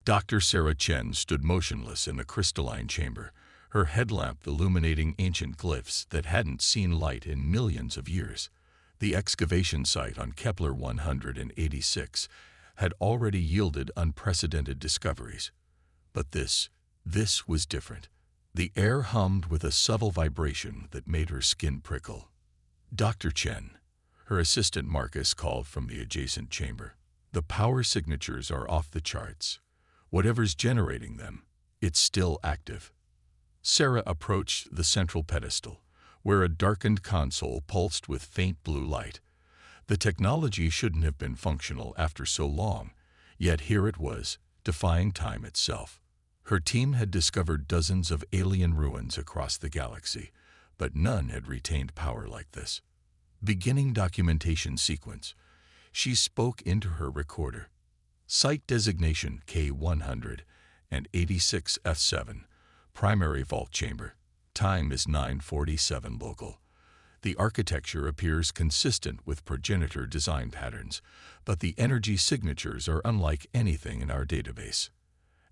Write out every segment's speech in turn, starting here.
Dr. Sarah Chen stood motionless in a crystalline chamber, her headlamp illuminating ancient glyphs that hadn't seen light in millions of years. The excavation site on Kepler 186 had already yielded unprecedented discoveries. But this was different. The air hummed with a subtle vibration that made her skin prickle. Dr. Chen, her assistant Marcus called from the adjacent chamber. The power signatures are off the charts. Whatever's generating them, it's still active. Sarah approached the central pedestal, where a darkened console pulsed with faint blue light. The technology shouldn't have been functional after so long, yet here it was, defying time itself. Her team had discovered dozens of alien ruins across the galaxy, but none had retained power like this. Beginning documentation sequence, she spoke into her recorder. Site designation K100 and 86F7, primary vault chamber. Time is 9:47 local. The architecture appears consistent with progenitor design patterns, but the energy signatures are unlike anything in our database.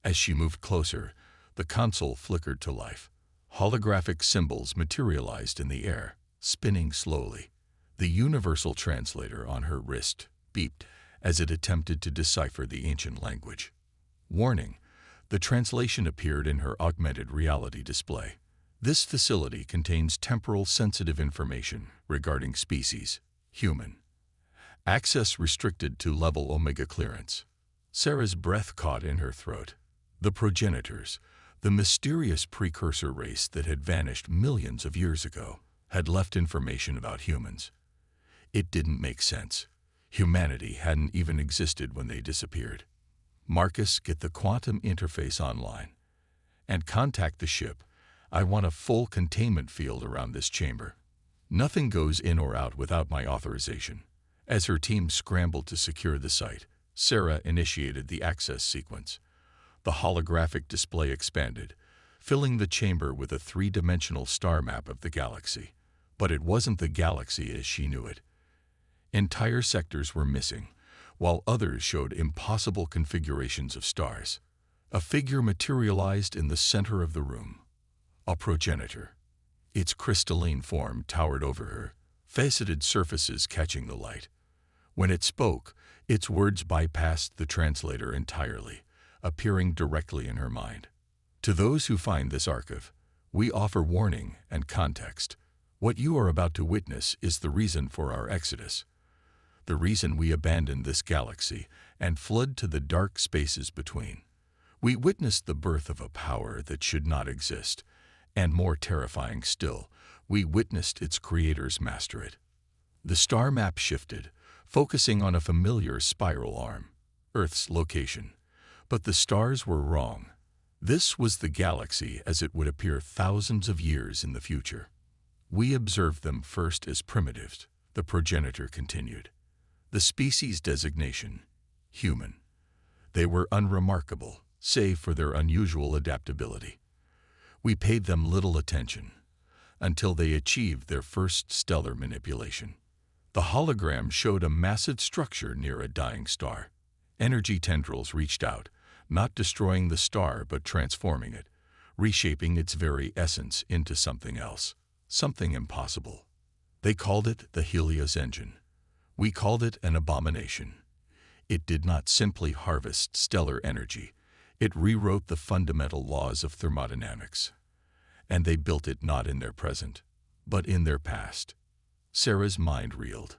As she moved closer, the console flickered to life. Holographic symbols materialized in the air, spinning slowly. The universal translator on her wrist beeped as it attempted to decipher the ancient language. Warning: the translation appeared in her augmented reality display. This facility contains temporal sensitive information regarding species, human. Access restricted to level Omega clearance. Sarah's breath caught in her throat. The progenitors, the mysterious precursor race that had vanished millions of years ago, had left information about humans. It didn't make sense. Humanity hadn't even existed when they disappeared. Marcus, get the quantum interface online and contact the ship. I want a full containment field around this chamber. Nothing goes in or out without my authorization. As her team scrambled to secure the site, Sarah initiated the access sequence. The holographic display expanded, filling the chamber with a three-dimensional star map of the galaxy. But it wasn't the galaxy as she knew it. Entire sectors were missing, while others showed impossible configurations of stars. A figure materialized in the center of the room. A progenitor. Its crystalline form towered over her, faceted surfaces catching the light. When it spoke, its words bypassed the translator entirely, appearing directly in her mind. To those who find this archive, we offer warning and context. What you are about to witness is the reason for our exodus. The reason we abandoned this galaxy and fled to the dark spaces between. We witnessed the birth of a power that should not exist, and more terrifying still, we witnessed its creators master it. The star map shifted, focusing on a familiar spiral arm, Earth's location. But the stars were wrong. This was the galaxy as it would appear thousands of years in the future. We observed them first as primitives, the progenitor continued. The species designation, human. They were unremarkable, save for their unusual adaptability. We paid them little attention, until they achieved their first stellar manipulation. The hologram showed a massive structure near a dying star. Energy tendrils reached out, not destroying the star but transforming it, reshaping its very essence into something else, something impossible. They called it the Helios engine. We called it an abomination. It did not simply harvest stellar energy. It rewrote the fundamental laws of thermodynamics. And they built it not in their present, but in their past. Sarah's mind reeled.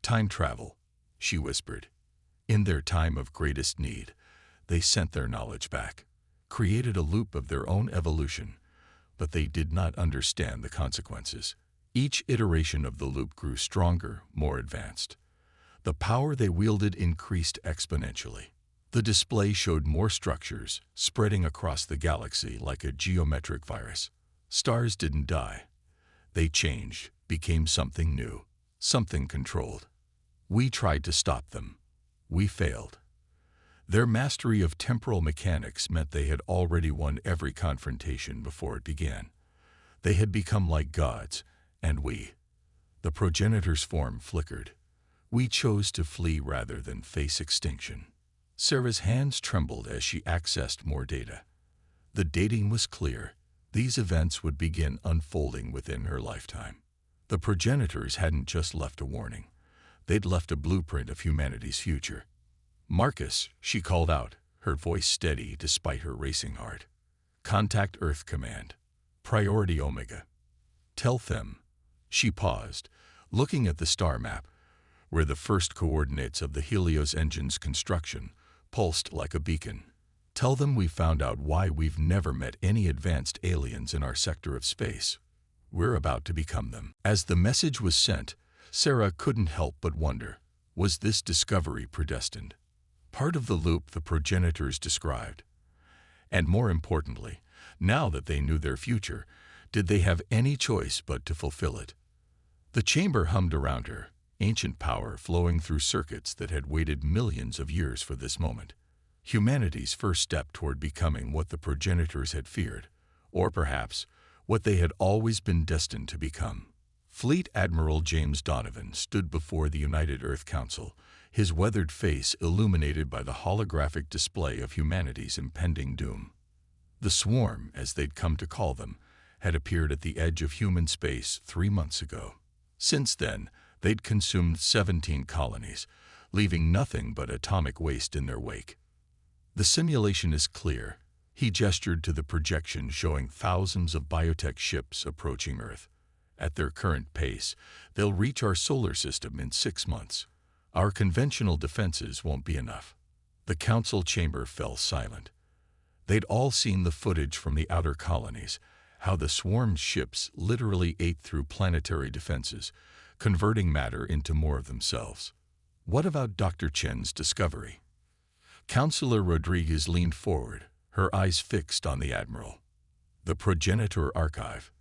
Time travel, she whispered. In their time of greatest need, they sent their knowledge back, created a loop of their own evolution, but they did not understand the consequences. Each iteration of the loop grew stronger, more advanced. The power they wielded increased exponentially. The display showed more structures, spreading across the galaxy like a geometric virus. Stars didn't die. They changed, became something new, something controlled. We tried to stop them. We failed. Their mastery of temporal mechanics meant they had already won every confrontation before it began. They had become like gods, and we. The progenitor's form flickered. We chose to flee rather than face extinction. Sarah's hands trembled as she accessed more data. The dating was clear. These events would begin unfolding within her lifetime. The progenitors hadn't just left a warning. They'd left a blueprint of humanity's future. "Marcus," she called out, her voice steady despite her racing heart. "Contact Earth Command. Priority Omega. Tell them." She paused, looking at the star map, where the first coordinates of the Helios engine's construction pulsed like a beacon. "Tell them we found out why we've never met any advanced aliens in our sector of space. We're about to become them." As the message was sent, Sarah couldn't help but wonder, was this discovery predestined? Part of the loop the progenitors described? And more importantly, now that they knew their future, did they have any choice but to fulfill it? The chamber hummed around her, ancient power flowing through circuits that had waited millions of years for this moment. Humanity's first step toward becoming what the progenitors had feared, or perhaps what they had always been destined to become. Fleet Admiral James Donovan stood before the United Earth Council, his weathered face illuminated by the holographic display of humanity's impending doom. The swarm, as they'd come to call them, had appeared at the edge of human space 3 months ago. Since then, they'd consumed 17 colonies, leaving nothing but atomic waste in their wake. "The simulation is clear." He gestured to the projection showing thousands of biotech ships approaching Earth. "At their current pace, they'll reach our solar system in 6 months. Our conventional defenses won't be enough." The council chamber fell silent. They'd all seen the footage from the outer colonies, how the swarmed ships literally ate through planetary defenses, converting matter into more of themselves. What about Dr. Chen's discovery? Counselor Rodriguez leaned forward, her eyes fixed on the Admiral. "The progenitor archive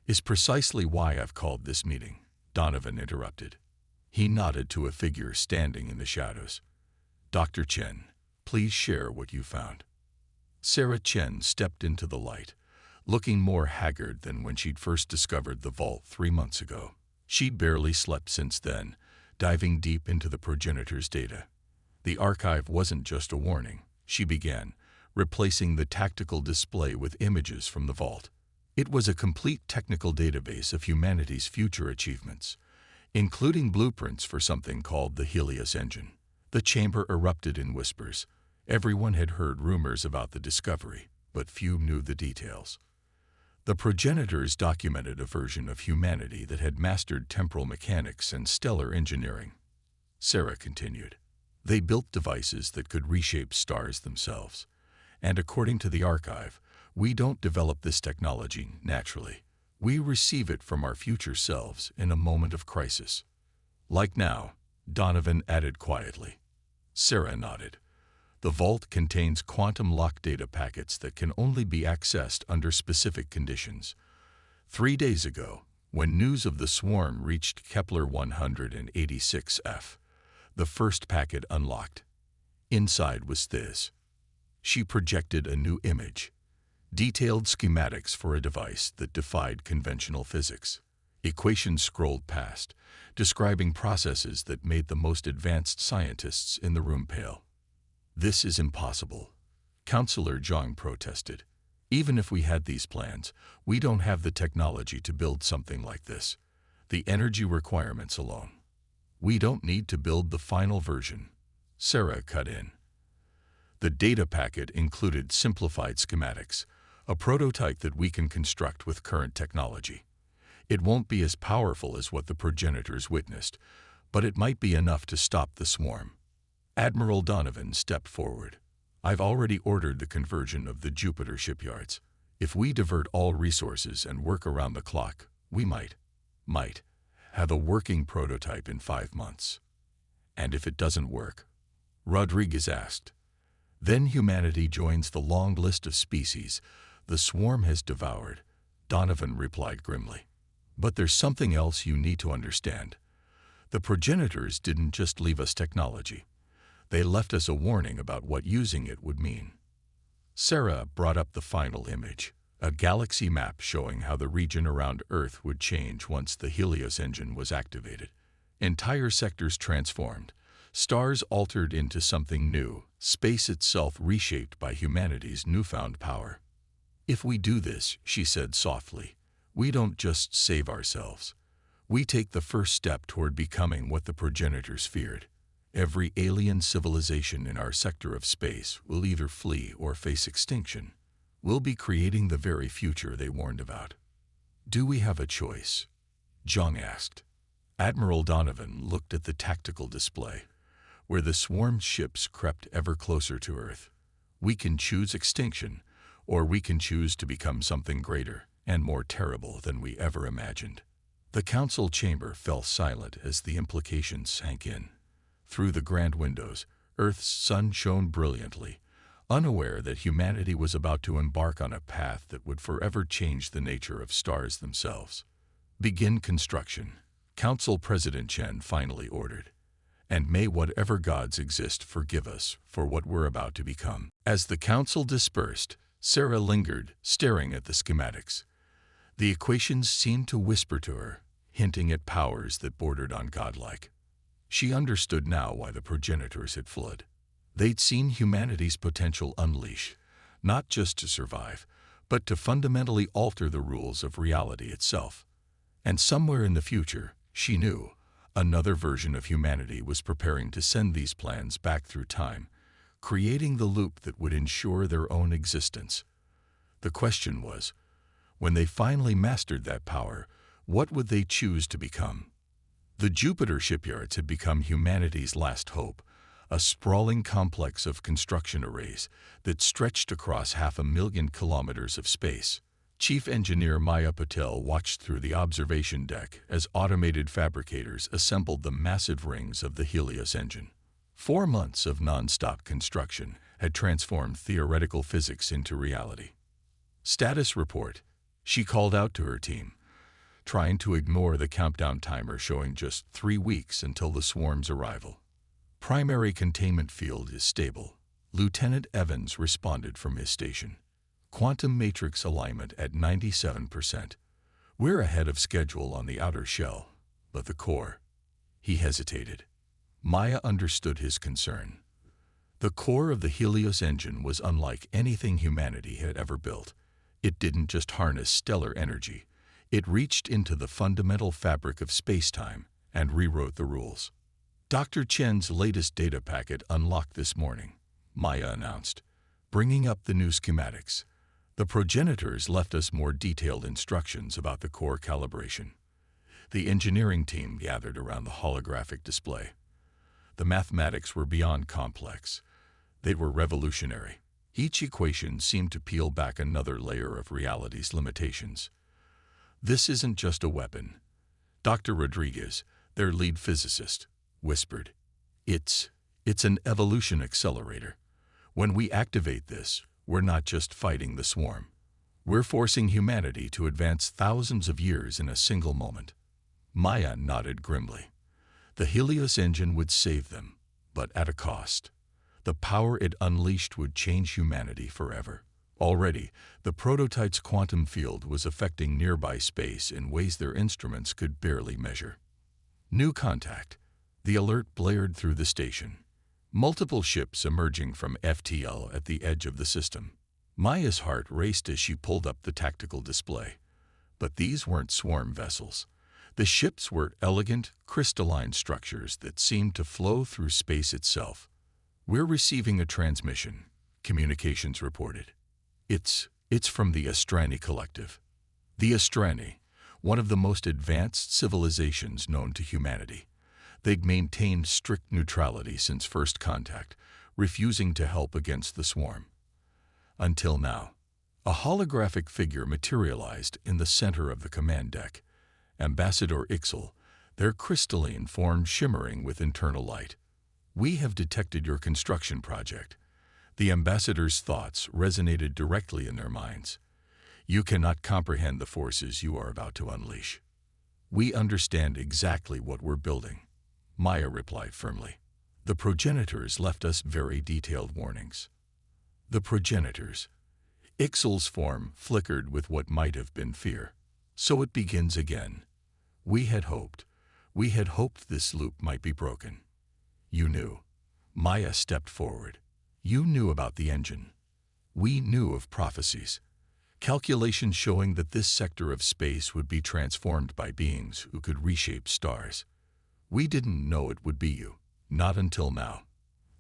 is precisely why I've called this meeting," Donovan interrupted. He nodded to a figure standing in the shadows. "Dr. Chen, please share what you found." Sarah Chen stepped into the light, looking more haggard than when she'd first discovered the vault 3 months ago. She'd barely slept since then, diving deep into the progenitor's data. The archive wasn't just a warning, she began, replacing the tactical display with images from the vault. It was a complete technical database of humanity's future achievements, including blueprints for something called the Helios engine. The chamber erupted in whispers. Everyone had heard rumors about the discovery, but few knew the details. The progenitors documented a version of humanity that had mastered temporal mechanics and stellar engineering. Sarah continued. They built devices that could reshape stars themselves. And according to the archive, we don't develop this technology naturally. We receive it from our future selves in a moment of crisis. Like now, Donovan added quietly. Sarah nodded. The vault contains quantum lock data packets that can only be accessed under specific conditions. 3 days ago, when news of the swarm reached Kepler 186f, the first packet unlocked. Inside was this. She projected a new image. Detailed schematics for a device that defied conventional physics. Equations scrolled past, describing processes that made the most advanced scientists in the room pale. "This is impossible," Counselor Zhang protested. "Even if we had these plans, we don't have the technology to build something like this. The energy requirements alone. We don't need to build the final version." Sarah cut in. The data packet included simplified schematics, a prototype that we can construct with current technology. It won't be as powerful as what the progenitors witnessed, but it might be enough to stop the swarm. Admiral Donovan stepped forward. "I've already ordered the conversion of the Jupiter shipyards. If we divert all resources and work around the clock, we might have a working prototype in 5 months." "And if it doesn't work?" Rodriguez asked. "Then humanity joins the long list of species the swarm has devoured," Donovan replied grimly. "But there's something else you need to understand. The progenitors didn't just leave us technology. They left us a warning about what using it would mean." Sarah brought up the final image, a galaxy map showing how the region around Earth would change once the Helios engine was activated. Entire sectors transformed, Stars altered into something new, space itself reshaped by humanity's newfound power. "If we do this," she said softly, "we don't just save ourselves. We take the first step toward becoming what the progenitors feared. Every alien civilization in our sector of space will either flee or face extinction. We'll be creating the very future they warned about." "Do we have a choice?" Jung asked. Admiral Donovan looked at the tactical display, where the swarmed ships crept ever closer to Earth. "We can choose extinction, or we can choose to become something greater and more terrible than we ever imagined." The council chamber fell silent as the implications sank in. Through the grand windows, Earth's sun shone brilliantly, unaware that humanity was about to embark on a path that would forever change the nature of stars themselves. "Begin construction," Council President Chen finally ordered. "And may whatever gods exist forgive us for what we're about to become." As the council dispersed, Sarah lingered, staring at the schematics. The equations seemed to whisper to her, hinting at powers that bordered on godlike. She understood now why the progenitors had fled. They'd seen humanity's potential unleash, not just to survive, but to fundamentally alter the rules of reality itself. And somewhere in the future, she knew, another version of humanity was preparing to send these plans back through time, creating the loop that would ensure their own existence. The question was, when they finally mastered that power, what would they choose to become? The Jupiter shipyards had become humanity's last hope, a sprawling complex of construction arrays that stretched across 500,000 kilometers of space. Chief Engineer Maya Patel watched through the observation deck as automated fabricators assembled the massive rings of the Helios engine. 4 months of non-stop construction had transformed theoretical physics into reality. "Status report," she called out to her team, trying to ignore the countdown timer showing just 3 weeks until the swarm's arrival. "Primary containment field is stable," Lieutenant Evans responded from his station. "Quantum matrix alignment at 97%. We're ahead of schedule on the outer shell, but the core..." He hesitated. Maya understood his concern. The core of the Helios engine was unlike anything humanity had ever built. It didn't just harness stellar energy. It reached into the fundamental fabric of space-time and rewrote the rules. "Dr. Chen's latest data packet unlocked this morning," Maya announced, bringing up the new schematics. "The progenitors left us more detailed instructions about the core calibration." The engineering team gathered around the holographic display. The mathematics were beyond complex. They were revolutionary. Each equation seemed to peel back another layer of reality's limitations. "This isn't just a weapon," Dr. Rodriguez, their lead physicist, whispered. It's an evolution accelerator. When we activate this, we're not just fighting the swarm. We're forcing humanity to advance thousands of years in a single moment." Maya nodded grimly. The Helios engine would save them, but at a cost. The power it unleashed would change humanity forever. Already, the prototype's quantum field was affecting nearby space in ways their instruments could barely measure. "New contact." The alert blared through the station. Multiple ships emerging from FTL at the edge of the system. Maya's heart raced as she pulled up the tactical display. But these weren't swarm vessels. The ships were elegant, crystalline structures that seemed to flow through space itself. "We're receiving a transmission," communications reported. It's from the Astrani Collective." The Astrani, one of the most advanced civilizations known to humanity. They'd maintained strict neutrality since first contact, refusing to help against the swarm. Until now, a holographic figure materialized in the center of the command deck. Ambassador Ixel, their crystalline form shimmering with internal light. "We have detected your construction project." The ambassador's thoughts resonated directly in their minds. "You cannot comprehend the forces you are about to unleash." "We understand exactly what we're building," Maya replied firmly. "The progenitors left us very detailed warnings." The progenitors. Ixel's form flickered with what might have been fear. "So it begins again. We had hoped this loop might be broken." You knew. Maya stepped forward. You knew about the engine. We knew of prophecies. Calculations showing that this sector of space would be transformed by beings who could reshape stars. We didn't know it would be you. Not until now.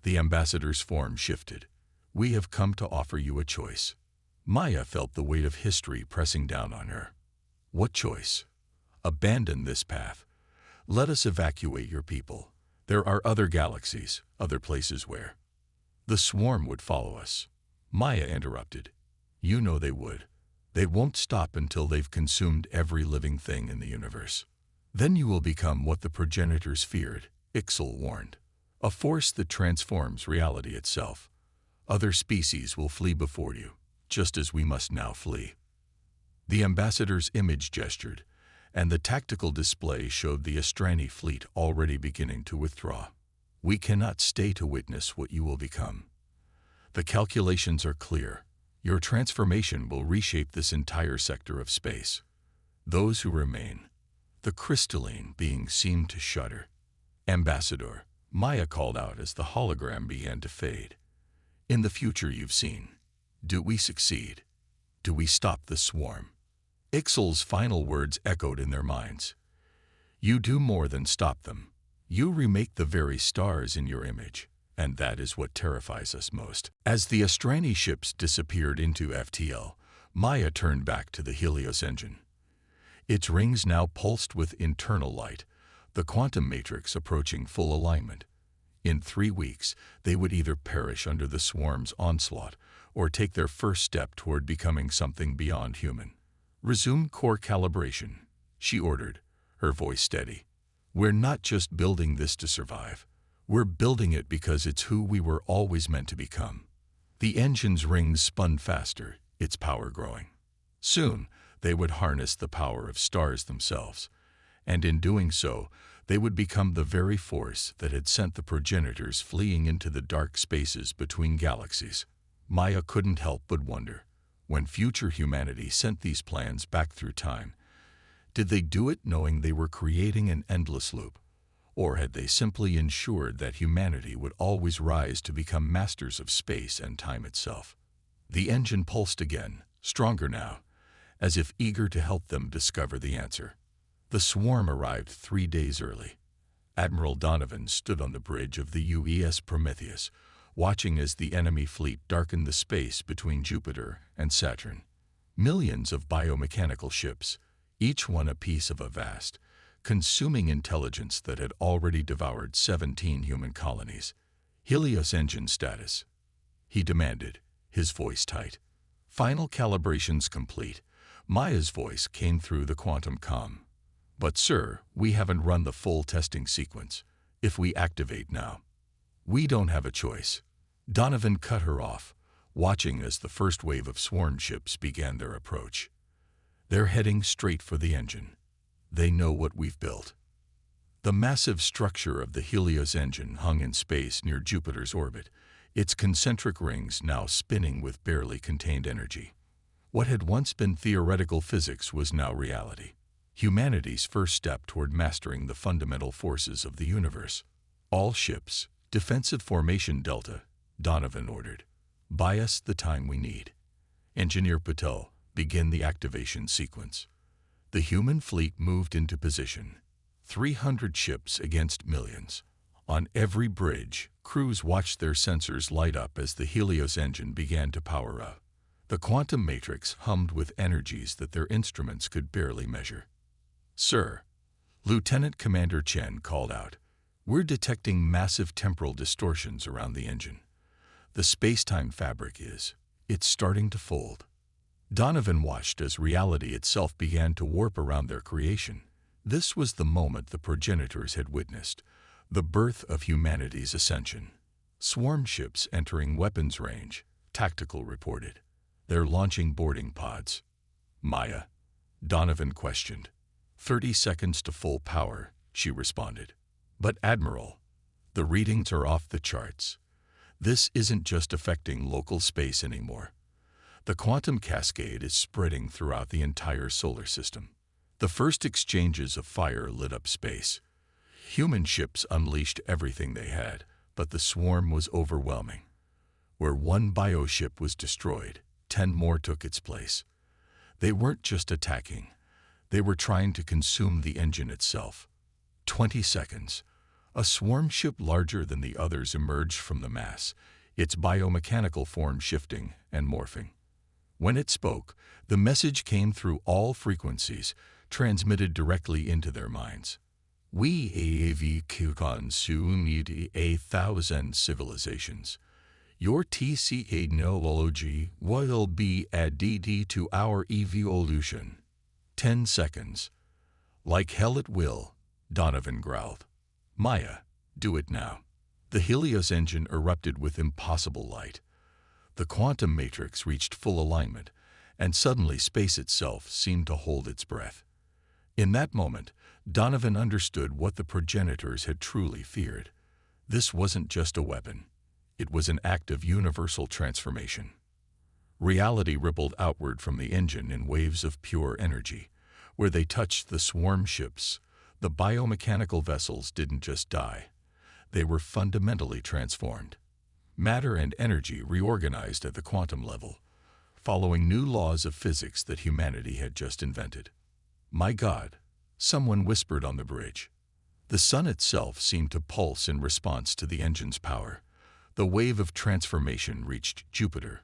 The ambassador's form shifted. We have come to offer you a choice. Maya felt the weight of history pressing down on her. What choice? Abandon this path. Let us evacuate your people. There are other galaxies, other places where. The swarm would follow us. Maya interrupted. You know they would. They won't stop until they've consumed every living thing in the universe. Then you will become what the progenitors feared, Ixal warned. A force that transforms reality itself. Other species will flee before you, just as we must now flee. The ambassador's image gestured, and the tactical display showed the Astrani fleet already beginning to withdraw. We cannot stay to witness what you will become. The calculations are clear. Your transformation will reshape this entire sector of space. Those who remain, the crystalline beings seemed to shudder. Ambassador, Maya called out as the hologram began to fade. In the future you've seen, do we succeed? Do we stop the swarm? Ixal's final words echoed in their minds. You do more than stop them. You remake the very stars in your image, and that is what terrifies us most. As the Astrani ships disappeared into FTL, Maya turned back to the Helios engine. Its rings now pulsed with internal light, the quantum matrix approaching full alignment. In 3 weeks, they would either perish under the swarm's onslaught or take their first step toward becoming something beyond human. Resume core calibration, she ordered, her voice steady. We're not just building this to survive. We're building it because it's who we were always meant to become. The engine's rings spun faster, its power growing. Soon, they would harness the power of stars themselves, and in doing so, they would become the very force that had sent the progenitors fleeing into the dark spaces between galaxies. Maya couldn't help but wonder, when future humanity sent these plans back through time, did they do it knowing they were creating an endless loop? Or had they simply ensured that humanity would always rise to become masters of space and time itself? The engine pulsed again, stronger now, as if eager to help them discover the answer. The swarm arrived 3 days early. Admiral Donovan stood on the bridge of the UES Prometheus, watching as the enemy fleet darkened the space between Jupiter and Saturn. Millions of biomechanical ships, each one a piece of a vast, consuming intelligence that had already devoured 17 human colonies. Helios engine status, he demanded, his voice tight. Final calibrations complete. Maya's voice came through the quantum comm. But sir, we haven't run the full testing sequence. If we activate now, we don't have a choice. Donovan cut her off, watching as the first wave of swarm ships began their approach. They're heading straight for the engine. They know what we've built. The massive structure of the Helios engine hung in space near Jupiter's orbit, its concentric rings now spinning with barely contained energy. What had once been theoretical physics was now reality. Humanity's first step toward mastering the fundamental forces of the universe. All ships, defensive formation Delta, Donovan ordered. Buy us the time we need. Engineer Patel, begin the activation sequence. The human fleet moved into position. 300 ships against millions. On every bridge, crews watched their sensors light up as the Helios engine began to power up. The quantum matrix hummed with energies that their instruments could barely measure. Sir, Lieutenant Commander Chen called out, we're detecting massive temporal distortions around the engine. The space-time fabric it's starting to fold. Donovan watched as reality itself began to warp around their creation. This was the moment the progenitors had witnessed, the birth of humanity's ascension. Swarm ships entering weapons range, Tactical reported. They're launching boarding pods. Maya, Donovan questioned. 30 seconds to full power, she responded. But Admiral, the readings are off the charts. This isn't just affecting local space anymore. The quantum cascade is spreading throughout the entire solar system. The first exchanges of fire lit up space. Human ships unleashed everything they had, but the swarm was overwhelming. Where one bioship was destroyed, 10 more took its place. They weren't just attacking. They were trying to consume the engine itself. 20 seconds. A swarm ship larger than the others emerged from the mass, its biomechanical form shifting and morphing. When it spoke, the message came through all frequencies, transmitted directly into their minds. We have consumed 1,000 civilizations. Your TCA technology will be added to our evolution. 10 seconds. Like hell it will, Donovan growled. Maya, do it now. The Helios engine erupted with impossible light. The quantum matrix reached full alignment, and suddenly space itself seemed to hold its breath. In that moment, Donovan understood what the progenitors had truly feared. This wasn't just a weapon. It was an act of universal transformation. Reality rippled outward from the engine in waves of pure energy. Where they touched the swarm ships, the biomechanical vessels didn't just die. They were fundamentally transformed. Matter and energy reorganized at the quantum level, following new laws of physics that humanity had just invented. My God, someone whispered on the bridge. The sun itself seemed to pulse in response to the engine's power. The wave of transformation reached Jupiter,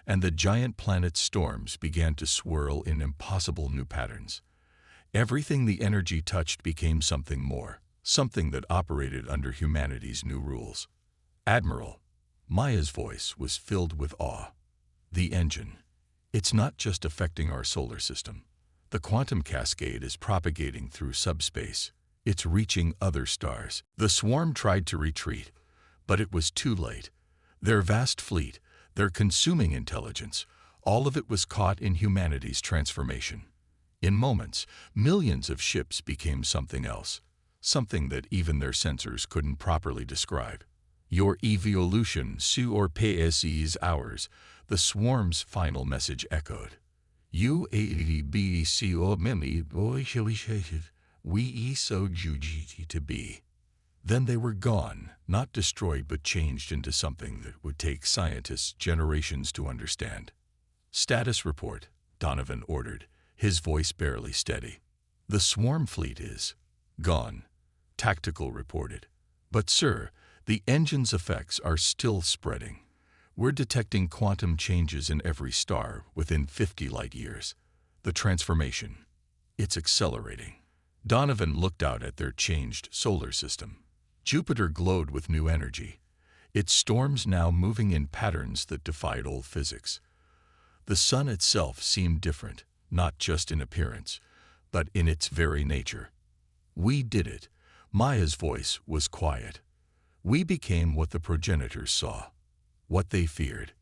and the giant planet's storms began to swirl in impossible new patterns. Everything the energy touched became something more, something that operated under humanity's new rules. Admiral, Maya's voice was filled with awe. The engine. It's not just affecting our solar system. The quantum cascade is propagating through subspace. It's reaching other stars. The swarm tried to retreat, but it was too late. Their vast fleet, their consuming intelligence, all of it was caught in humanity's transformation. In moments, millions of ships became something else, something that even their sensors couldn't properly describe. Your evolution surpasses ours, the swarm's final message echoed. We so juji to be. Then they were gone, not destroyed but changed into something that would take scientists generations to understand. Status report, Donovan ordered, his voice barely steady. The swarm fleet is gone, Tactical reported. But sir, the engine's effects are still spreading. We're detecting quantum changes in every star within 50 light years. The transformation, it's accelerating. Donovan looked out at their changed solar system. Jupiter glowed with new energy, its storms now moving in patterns that defied old physics. The sun itself seemed different, not just in appearance, but in its very nature. We did it. Maya's voice was quiet. We became what the progenitors saw, what they feared.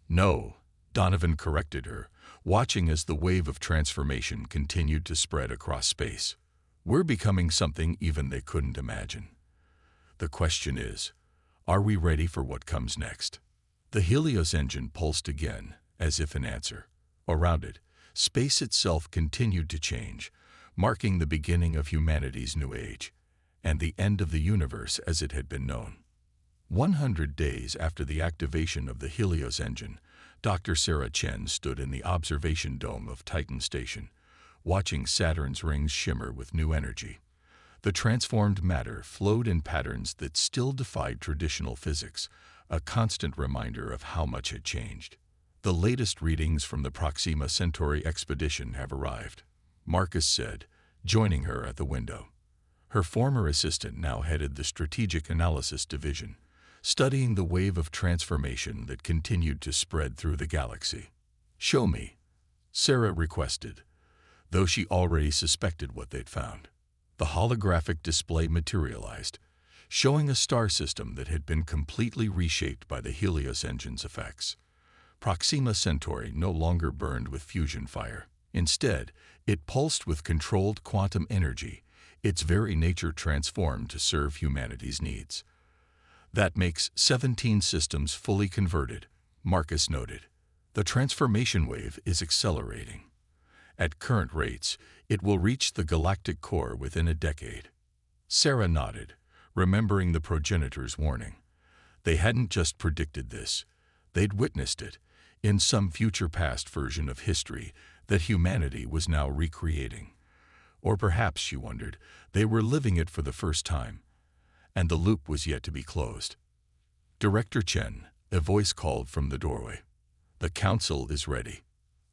No, Donovan corrected her, watching as the wave of transformation continued to spread across space. We're becoming something even they couldn't imagine. The question is, are we ready for what comes next? The Helios engine pulsed again, as if in answer. Around it, space itself continued to change, marking the beginning of humanity's new age, and the end of the universe as it had been known. 100 days after the activation of the Helios engine, Dr. Sarah Chen stood in the observation dome of Titan Station, watching Saturn's rings shimmer with new energy. The transformed matter flowed in patterns that still defied traditional physics, a constant reminder of how much had changed. The latest readings from the Proxima Centauri expedition have arrived, Marcus said, joining her at the window. Her former assistant now headed the Strategic Analysis Division, studying the wave of transformation that continued to spread through the galaxy. Show me, Sarah requested, though she already suspected what they'd found. The holographic display materialized, showing a star system that had been completely reshaped by the Helios engine's effects. Proxima Centauri no longer burned with fusion fire. Instead, it pulsed with controlled quantum energy, its very nature transformed to serve humanity's needs. That makes 17 systems fully converted, Marcus noted. The transformation wave is accelerating. At current rates, it will reach the galactic core within a decade. Sarah nodded, remembering the progenitor's warning. They hadn't just predicted this. They'd witnessed it, in some future past version of history that humanity was now recreating. Or perhaps, she wondered, they were living it for the first time, and the loop was yet to be closed. Director Chen, a voice called from the doorway. The council is ready.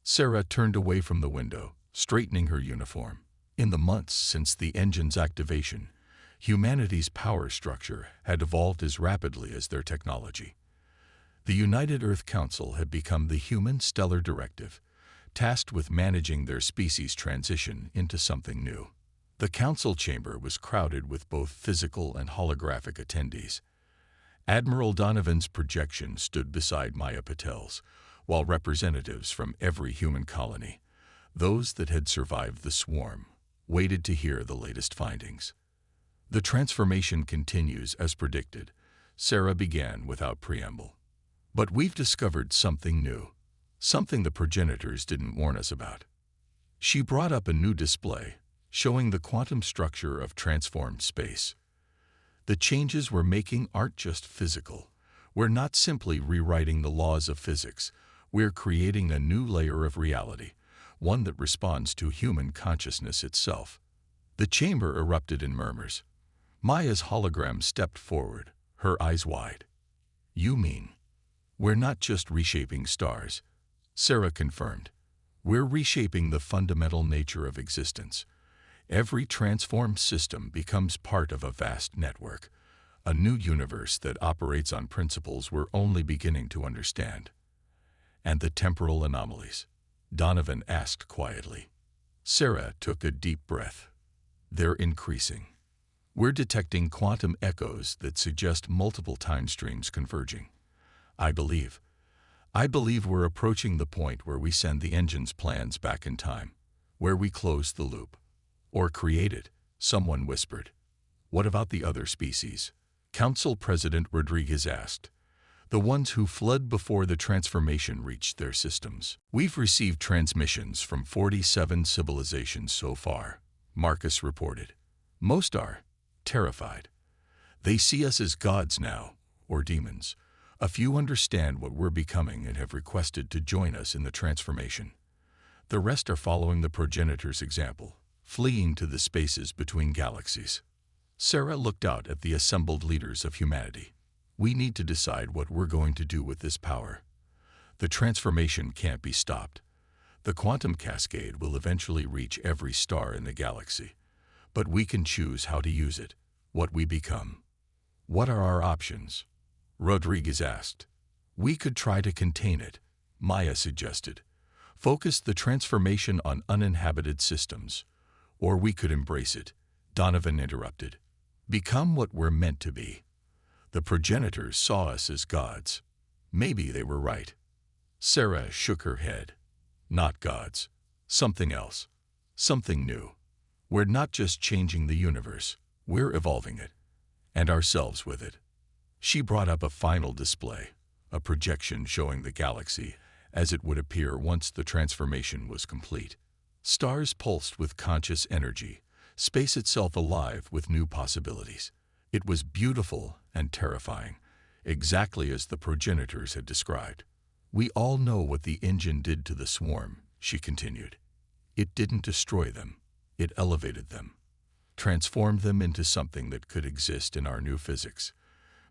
Sarah turned away from the window, straightening her uniform. In the months since the engine's activation, humanity's power structure had evolved as rapidly as their technology. The United Earth Council had become the Human Stellar Directive, tasked with managing their species' transition into something new. The council chamber was crowded with both physical and holographic attendees. Admiral Donovan's projection stood beside Maya Patel's, while representatives from every human colony, those that had survived the swarm, waited to hear the latest findings. The transformation continues as predicted, Sarah began without preamble. But we've discovered something new, something the progenitors didn't warn us about. She brought up a new display, showing the quantum structure of transformed space. The changes we're making aren't just physical. We're not simply rewriting the laws of physics. We're creating a new layer of reality, one that responds to human consciousness itself. The chamber erupted in murmurs. Maya's hologram stepped forward, her eyes wide. You mean, we're not just reshaping stars, Sarah confirmed. We're reshaping the fundamental nature of existence. Every transformed system becomes part of a vast network, a new universe that operates on principles we're only beginning to understand. And the temporal anomalies? Donovan asked quietly. Sarah took a deep breath. They're increasing. We're detecting quantum echoes that suggest multiple time streams converging. I believe we're approaching the point where we send the engine's plans back in time, where we close the loop. Or create it, someone whispered. What about the other species? Council President Rodriguez asked. The ones who fled before the transformation reached their systems. We've received transmissions from 47 civilizations so far, Marcus reported. Most are terrified. They see us as gods now, or demons. A few understand what we're becoming and have requested to join us in the transformation. The rest are following the progenitor's example, fleeing to the spaces between galaxies. Sarah looked out at the assembled leaders of humanity. We need to decide what we're going to do with this power. The transformation can't be stopped. The quantum cascade will eventually reach every star in the galaxy. But we can choose how to use it, what we become. What are our options? Rodriguez asked. We could try to contain it, Maya suggested. Focus the transformation on uninhabited systems. Or we could embrace it, Donovan interrupted. Become what we're meant to be. The progenitors saw us as gods. Maybe they were right. Sarah shook her head. Not gods. Something else. Something new. We're not just changing the universe, we're evolving it. And ourselves with it. She brought up a final display, a projection showing the galaxy as it would appear once the transformation was complete. Stars pulsed with conscious energy, space itself alive with new possibilities. It was beautiful and terrifying, exactly as the progenitors had described. We all know what the engine did to the swarm, she continued. It didn't destroy them, it elevated them, transformed them into something that could exist in our new physics.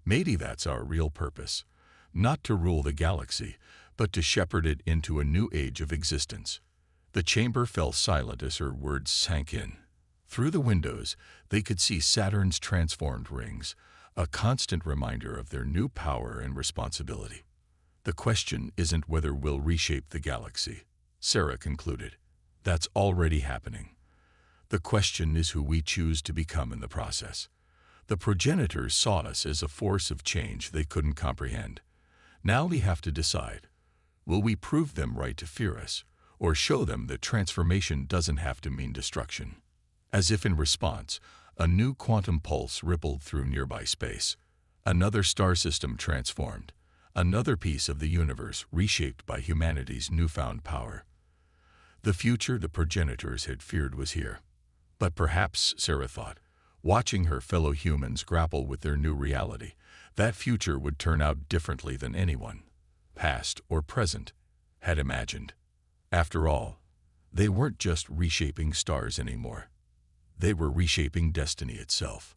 Maybe that's our real purpose, not to rule the galaxy, but to shepherd it into a new age of existence. The chamber fell silent as her words sank in. Through the windows, they could see Saturn's transformed rings, a constant reminder of their new power and responsibility. The question isn't whether we'll reshape the galaxy, Sarah concluded. That's already happening. The question is who we choose to become in the process. The progenitors saw us as a force of change they couldn't comprehend. Now we have to decide. Will we prove them right to fear us, or show them that transformation doesn't have to mean destruction? As if in response, a new quantum pulse rippled through nearby space. Another star system transformed, another piece of the universe reshaped by humanity's newfound power. The future the progenitors had feared was here. But perhaps, Sarah thought, watching her fellow humans grapple with their new reality. That future would turn out differently than anyone, past or present, had imagined. After all, they weren't just reshaping stars anymore. They were reshaping destiny itself.